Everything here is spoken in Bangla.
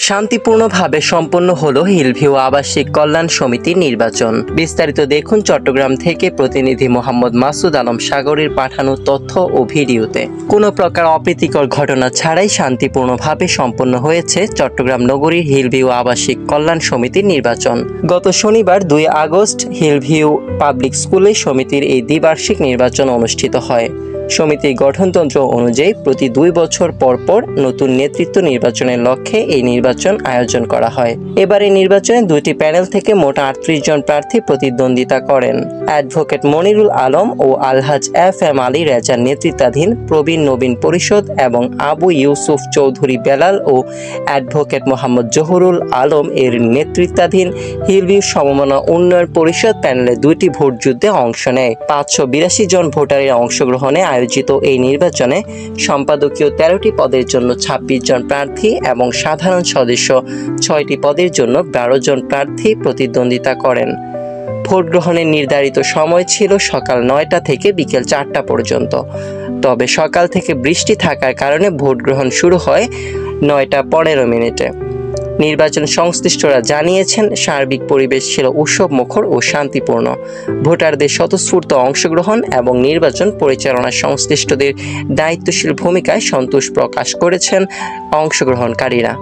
শান্তিপূর্ণভাবে সম্পন্ন হলো হিলভিউ আবাসিক কল্যাণ সমিতির নির্বাচন। বিস্তারিত দেখুন চট্টগ্রাম থেকে প্রতিনিধি মোহাম্মদ মাসুদ আলম সাগরের পাঠানো তথ্য ও ভিডিওতে। কোনো প্রকার অপ্রীতিকর ঘটনা ছাড়াই শান্তিপূর্ণভাবে সম্পন্ন হয়েছে চট্টগ্রাম নগরীর হিলভিউ আবাসিক কল্যাণ সমিতির নির্বাচন। গত শনিবার 2 আগস্ট হিলভিউ পাবলিক স্কুলে সমিতির এই দ্বিবার্ষিক নির্বাচন অনুষ্ঠিত হয়। সমিতির গঠনতন্ত্র অনুযায়ী প্রতি 2 বছর পর পর নতুন নেতৃত্ব নির্বাচনের লক্ষ্যে এই নির্বাচন আয়োজন করা হয়। এবার এই নির্বাচনে 2টি প্যানেল থেকে মোট 38 জন প্রার্থী প্রতিদ্বন্দ্বিতা করেন। অ্যাডভোকেট মনিরুল আলম ও আলহাজ FM আলী রেজার নেতৃত্বাধীন প্রবীণ নবীন পরিষদ এবং আবু ইউসুফ চৌধুরী বেলাল ও অ্যাডভোকেট মোহাম্মদ জহুরুল আলম এর নেতৃত্বাধীন হিলভিউ সমমনা উন্নয়ন পরিষদ প্যানেলে 2টি ভোট যুদ্ধে অংশ নেয়। 582 জন ভোটারের অংশগ্রহণে আয়োজিত এই নির্বাচনে সম্পাদকীয় 13টি পদের জন্য 26 জন প্রার্থী এবং সাধারণ সদস্য 6টি পদের জন্য 12 জন প্রার্থী প্রতিদ্বন্দ্বিতা করেন। ভোট গ্রহণের নির্ধারিত সময় ছিল সকাল 9টা থেকে বিকেল 4টা পর্যন্ত। তবে সকাল থেকে বৃষ্টি থাকার কারণে ভোট গ্রহণ শুরু হয় 9টা 15 মিনিটে। নির্বাচন সংশ্লিষ্টরা জানিয়েছেন, সার্বিক পরিবেশ ছিল উৎসবমুখর ও শান্তিপূর্ণ। ভোটারদের স্বতঃস্ফূর্ত অংশগ্রহণ এবং নির্বাচন পরিচালনা সংশ্লিষ্টদের দায়িত্বশীল ভূমিকায় সন্তোষ প্রকাশ করেছেন অংশগ্রহণকারীরা।